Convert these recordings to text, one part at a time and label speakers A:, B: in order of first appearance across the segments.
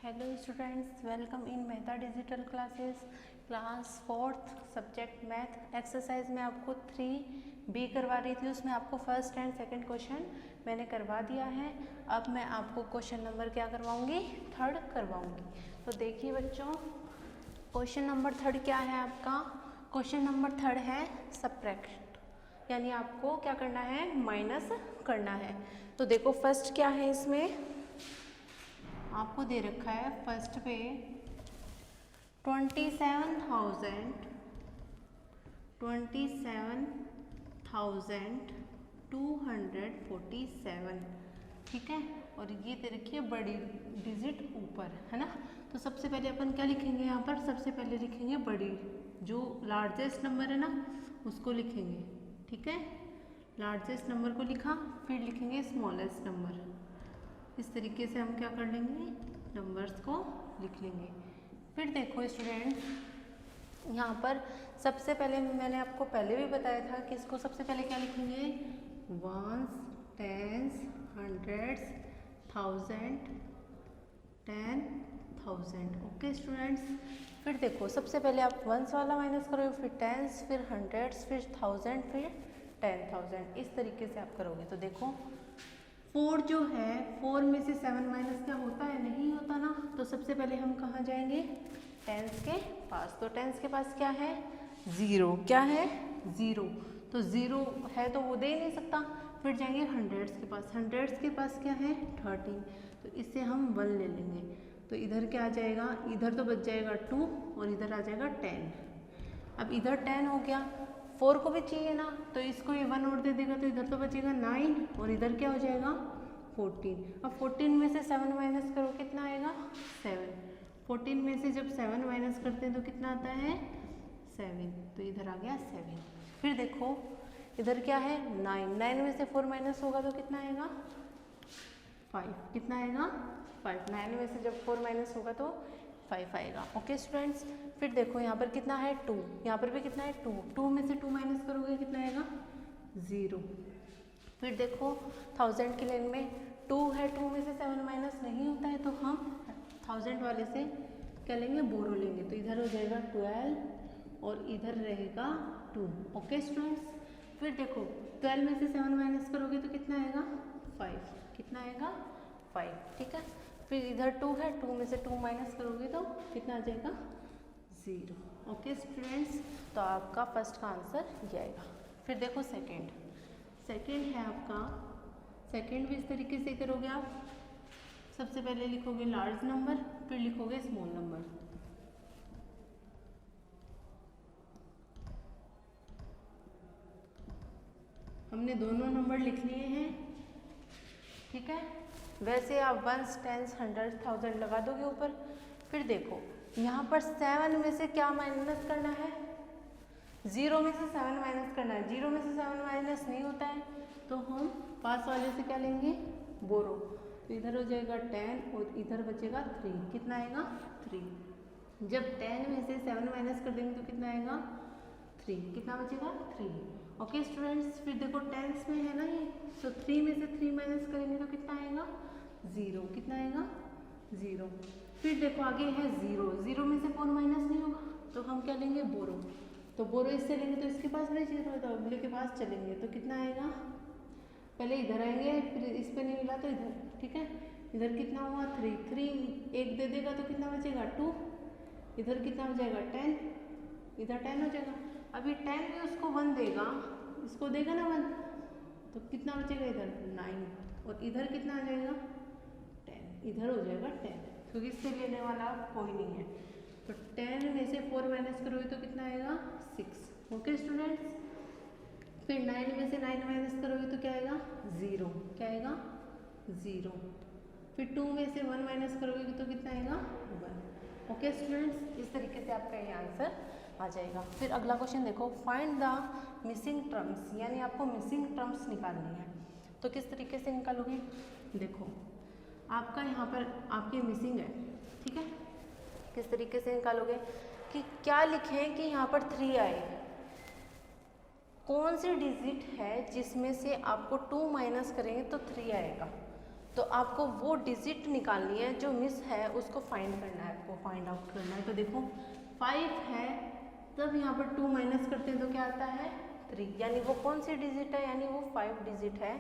A: Hello students, welcome in Mehta digital classes class 4th subject math exercise में आपको 3B करवा रही थी। उसमें आपको फर्स्ट एंड सेकंड क्वेश्चन मैंने करवा दिया है। अब मैं आपको क्वेश्चन नंबर क्या करवाऊंगी, 3rd करवाऊंगी। तो देखिए बच्चों, क्वेश्चन नंबर 3rd क्या है आपका। क्वेश्चन नंबर 3rd है सब्ट्रैक्ट, यानी आपको क्या करना है, माइनस करना है। तो देखो फर्स्ट क्या है, इसमें आपको दे रखा है फर्स्ट पे 27,247, ठीक है। और ये दे रखी है बड़ी डिजिट ऊपर, है ना। तो सबसे पहले अपन क्या लिखेंगे यहाँ पर, सबसे पहले लिखेंगे बड़ी, जो लार्जेस्ट नंबर है ना उसको लिखेंगे, ठीक है। लार्जेस्ट नंबर को लिखा, फिर लिखेंगे स्मॉलेस्ट नंबर। इस तरीके से हम क्या कर लेंगे, नंबर्स को लिख लेंगे। फिर देखो स्टूडेंट, यहाँ पर सबसे पहले मैंने आपको पहले भी बताया था कि इसको सबसे पहले क्या लिखेंगे, ones, tens, hundreds, thousand, 10,000। Okay students, फिर देखो सबसे पहले आप वंस वाला माइनस करोगे, फिर टेंस, फिर हंड्रेड्स, फिर थाउजेंड, फिर 10,000। इस तरीके से आप करोगे। तो देखो 4 जो है, 4 में से 7 माइनस क्या होता है, नहीं होता ना। तो सबसे पहले हम कहाँ जाएंगे, टेंस के पास। तो टेंस के पास क्या है, 0, क्या है 0। तो 0 है तो वो दे ही नहीं सकता। फिर जाएंगे हंड्रेड्स के पास, हंड्रेड्स के पास क्या है 13। तो इससे हम 1 ले लेंगे। तो इधर क्या आ जाएगा, इधर तो बच जाएगा 2 और इधर आ जाएगा 10। अब इधर 10 हो गया, 4 को भी चाहिए ना, तो इसको ये 1 और दे देगा, तो इधर तो बचेगा 9 और इधर क्या हो जाएगा 14। अब 14 में से 7 माइनस करो, कितना आएगा 7। 14 में से जब 7 माइनस करते हैं तो कितना आता है 7। तो इधर आ गया 7। फिर देखो इधर क्या है 9, 9 में से 4 माइनस होगा तो कितना आएगा 5। कितना आएगा 5। 9 में से जब 4 माइनस होगा तो 5 आएगा। ओके स्टूडेंट्स, फिर देखो यहाँ पर कितना है 2, यहाँ पर भी कितना है 2। 2 में से 2 माइनस करोगे कितना आएगा 0। फिर देखो 1000 की लाइन में 2 है, 2 में से 7 माइनस नहीं होता है, तो हम 1000 वाले से क्या लेंगे, बोरो लेंगे। तो इधर हो जाएगा 12 और इधर रहेगा 2। ओके स्टूडेंट्स, फिर देखो 12 में से 7 माइनस करोगे तो कितना आएगा 5। कितना आएगा 5, ठीक है। फिर इधर 2 है, 2 में से 2 माइनस करोगे तो कितना आ जाएगा 0। ओके स्टूडेंट्स, तो आपका फर्स्ट का आंसर ये आएगा। फिर देखो सेकंड, सेकंड है आपका, सेकंड भी इस तरीके से करोगे आप। सबसे पहले लिखोगे लार्ज नंबर, फिर लिखोगे स्मॉल नंबर। हमने दोनों नंबर लिख लिए हैं, ठीक है। वैसे आप वंस, टेंस, हंड्रेड, 1000 लगा दोगे ऊपर। फिर देखो यहाँ पर 7 में से क्या माइनस करना है, 0 में से 7 माइनस करना है। 0 में से 7 माइनस नहीं होता है, तो हम पास वाले से क्या लेंगे, बोरो। तो इधर हो जाएगा 10 और इधर बचेगा 3। कितना आएगा 3। जब 10 में से 7 माइनस कर देंगे तो कितना आएगा 3। कितना बचेगा 3। ओके स्टूडेंट्स, फिर देखो टेंस में है ना ये, तो 3 में से 3 माइनस करेंगे तो कितना आएगा 0। कितना आएगा 0। फिर देखो आगे है 0, 0 में से 4 माइनस नहीं होगा, तो हम क्या लेंगे बोरो। तो बोरो इससे लेंगे तो इसके पास नहीं 0 है, तो अगले के पास चलेंगे तो कितना आएगा, पहले इधर आएंगे, फिर इस पे नहीं मिला तो इधर, ठीक है। इधर कितना हुआ 3, 3 एक दे देगा तो कितना बचेगा 2। इधर कितना हो जाएगा 10, इधर 10 हो जाएगा। अभी 10 भी उसको 1 देगा, इसको देगा ना 1, तो कितना बचेगा इधर 9 और इधर कितना आ जाएगा 10। इधर हो जाएगा 10, क्योंकि इससे लेने वाला कोई नहीं है। तो 10 में से 4 माइनस करोगे तो कितना आएगा 6। ओके स्टूडेंट्स, फिर 9 में से 9 माइनस करोगे तो क्या आएगा 0। क्या आएगा 0। फिर 2 में से 1 माइनस करोगे तो कितना आएगा 1। ओके स्टूडेंट्स, इस तरीके से आपका ये आंसर आ जाएगा। फिर अगला क्वेश्चन देखो, फाइंड द मिसिंग टर्म्स, यानी आपको मिसिंग टर्म्स निकालनी है। तो किस तरीके से निकालोगे, देखो आपका यहाँ पर आपके मिसिंग है, ठीक है। किस तरीके से निकालोगे कि क्या लिखें कि यहाँ पर 3 आए, कौन सी डिजिट है जिसमें से आपको 2 माइनस करेंगे तो 3 आएगा। तो आपको वो डिजिट निकालनी है जो मिस है, उसको फाइंड करना है, आपको फाइंड आउट करना है। तो देखो 5 है, तब यहाँ पर 2 माइनस करते हैं तो क्या आता है 3, यानी वो कौन सी डिजिट है, यानी वो 5 डिजिट है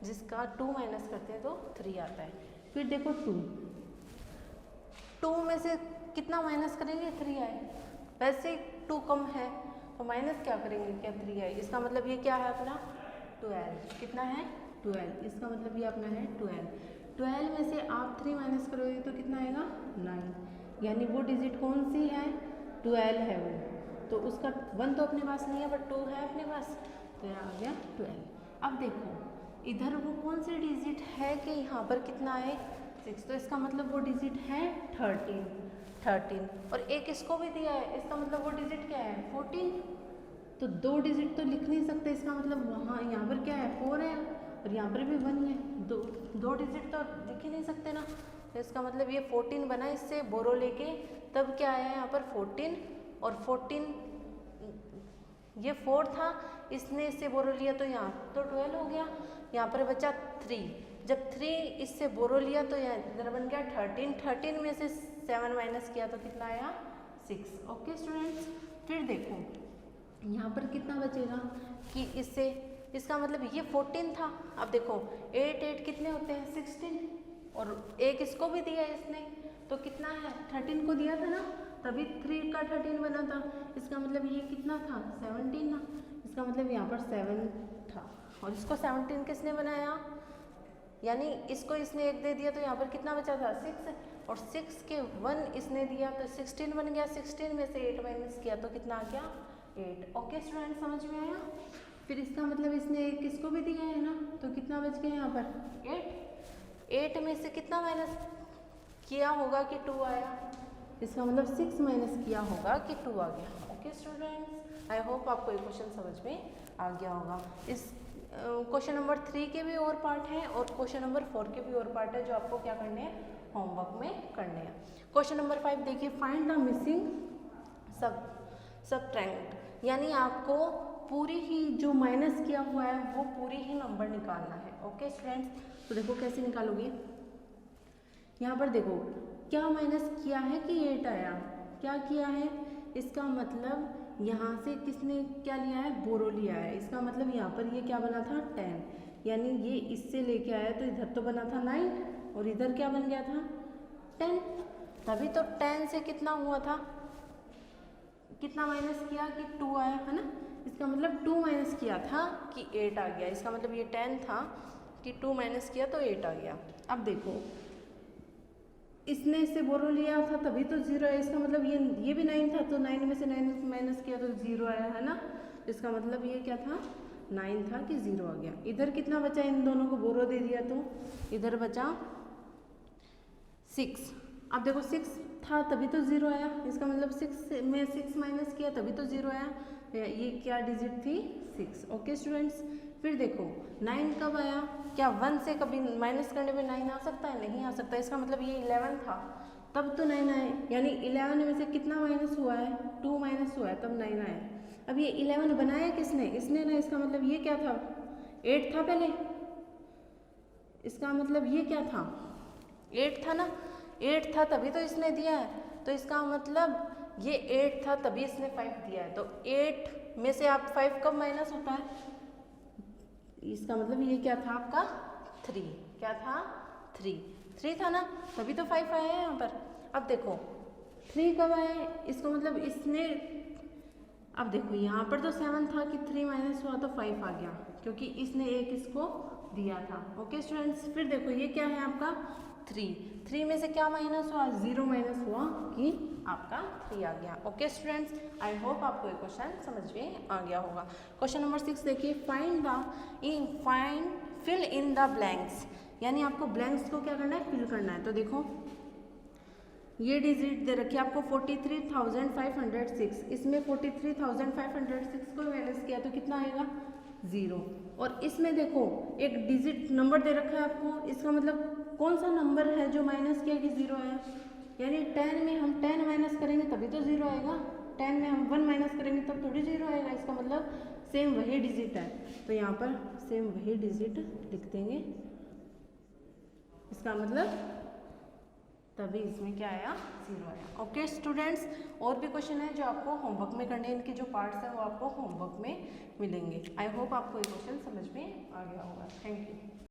A: जिसका 2 माइनस करते हैं तो 3 आता है। फिर देखो 2 में से कितना माइनस करेंगे 3 आए, वैसे 2 कम है तो माइनस क्या करेंगे, क्या 3 आए, इसका मतलब ये क्या है अपना 12, कितना है 12, इसका मतलब ये अपना है 12 में से आप 3 माइनस करोगे तो कितना आएगा 9, यानी वो डिजिट कौन सी है 12 है वो, तो उसका 1 तो अपने पास नहीं है बट 2 है अपने पास, तो यहाँ आ गया 12। अब देखो इधर वो कौन सी डिजिट है कि यहाँ पर कितना है 6, तो इसका मतलब वो डिजिट है 13 और एक इसको भी दिया है, इसका मतलब वो डिजिट क्या है 14, तो 2 डिजिट तो लिख नहीं सकते, इसका मतलब वहाँ यहाँ पर क्या है 4 है और यहाँ पर भी 1 है, दो डिजिट तो लिख ही नहीं सकते ना, तो इसका मतलब ये 14 बना इससे बोरो लेके, तब क्या आया यहाँ पर 14 और 14 ये 4 था, इसने इससे बोरो लिया तो यहाँ तो 12 हो गया, यहाँ पर बचा 3, जब 3 इससे बोरो लिया तो यहाँ इधर बन गया 13 में से 7 माइनस किया तो कितना आया 6। ओके स्टूडेंट्स, फिर देखो यहाँ पर कितना बचेगा कि इससे, इसका मतलब ये 14 था, अब देखो 8 कितने होते हैं 16 और एक इसको भी दिया इसने तो कितना है 13 को दिया था ना, तभी 3 का 13 बना था, इसका मतलब ये कितना था 17 ना, इसका मतलब यहाँ पर 7 था और इसको 17 किसने बनाया, यानी इसको इसने 1 दे दिया तो यहाँ पर कितना बचा था 6 और 6 के 1 इसने दिया तो 16 बन गया, 16 में से 8 माइनस किया तो कितना आ गया 8। ओके स्टूडेंट, समझ में आया। फिर इसका मतलब इसने एक किसको भी दिया है ना, तो कितना बच गया यहाँ पर 8 में से कितना माइनस किया होगा कि 2 आया, इसका मतलब 6 माइनस किया होगा कि 2 आ गया। ओके स्टूडेंट्स, आई होप आपको ये क्वेश्चन समझ में आ गया होगा। इस क्वेश्चन नंबर 3 के भी और पार्ट हैं और क्वेश्चन नंबर 4 के भी और पार्ट है जो आपको क्या करने हैं होमवर्क में करने हैं। क्वेश्चन नंबर 5 देखिए, फाइंड द मिसिंग सबट्रैक्ट, यानी आपको पूरी ही जो माइनस किया हुआ है वो पूरी ही नंबर निकालना है। ओके स्टूडेंट्स, तो देखो कैसे निकालोगे, यहाँ पर देखो क्या माइनस किया है कि 8 आया, क्या किया है, इसका मतलब यहाँ से किसने क्या लिया है बोरो लिया है, इसका मतलब यहाँ पर ये क्या बना था 10, यानी ये इससे लेके आया तो इधर तो बना था 9 और इधर क्या बन गया था 10, तभी तो 10 से कितना हुआ था, कितना माइनस किया कि 2 आया है ना, इसका मतलब 2 माइनस किया था कि 8 आ गया, इसका मतलब ये 10 था कि 2 माइनस किया तो 8 आ गया। अब देखो इसने इससे बोरो लिया था तभी तो 0 है, इसका मतलब ये भी 9 था तो 9 में से 9 माइनस किया तो 0 आया है ना, इसका मतलब ये क्या था 9 था कि 0 आ गया। इधर कितना बचा, इन दोनों को बोरो दे दिया तो इधर बचा 6। अब देखो 6 था तभी तो 0 आया, इसका मतलब 6 में 6 माइनस किया तभी तो 0 आया, ये क्या डिजिट थी 6। ओके स्टूडेंट्स, फिर देखो 9 कब आया, क्या 1 से कभी माइनस करने में 9 आ सकता है, नहीं आ सकता, इसका मतलब ये 11 था तब तो 9 आए, यानी 11 में से कितना माइनस हुआ है 2 माइनस हुआ है तब 9 आए। अब ये 11 बनाया किसने, इसने ना, इसका मतलब ये क्या था 8 था पहले, इसका मतलब ये क्या था 8 था ना, 8 था तभी तो इसने दिया है, तो इसका मतलब ये 8 था तभी इसने 5 दिया है, तो 8 में से आप 5 कब माइनस होता है, इसका मतलब ये क्या था आपका 3, क्या था 3 था ना, तभी तो 5 आया है यहाँ पर। अब देखो 3 कब आए, इसको मतलब इसने, अब देखो यहाँ पर तो 7 था कि 3 माइनस हुआ तो 5 आ गया क्योंकि इसने एक इसको दिया था। ओके स्टूडेंट्स, फिर देखो ये क्या है आपका 3 में से क्या माइनस हुआ 0 माइनस हुआ कि आपका 3 आ गया। ओके स्टूडेंट्स, आई होप आपको ये क्वेश्चन समझ में आ गया होगा। क्वेश्चन नंबर 6 देखिए, फिल इन द ब्लैंक्स, यानी आपको ब्लैंक्स को क्या करना है फिल करना है। तो देखो ये डिजिट दे रखी है आपको 43,506, इसमें 43,506 को माइनस किया तो कितना आएगा 0, और इसमें देखो एक डिजिट नंबर दे रखा है आपको, इसका मतलब कौन सा नंबर है जो माइनस किया कि 0 आया, यानी 10 में हम 10 माइनस करेंगे तभी तो 0 आएगा, 10 में हम 1 माइनस करेंगे तब थोड़ी 0 आएगा, इसका मतलब सेम वही डिजिट है, तो यहाँ पर सेम वही डिजिट लिख देंगे। इसका मतलब तभी इसमें क्या आया, 0 आया। ओके स्टूडेंट्स, और भी क्वेश्चन है जो आपको होमवर्क में करने, इनके जो पार्ट्स हैं वो आपको होमवर्क में मिलेंगे। आई होप आपको ये क्वेश्चन समझ में आ गया होगा। Thank you.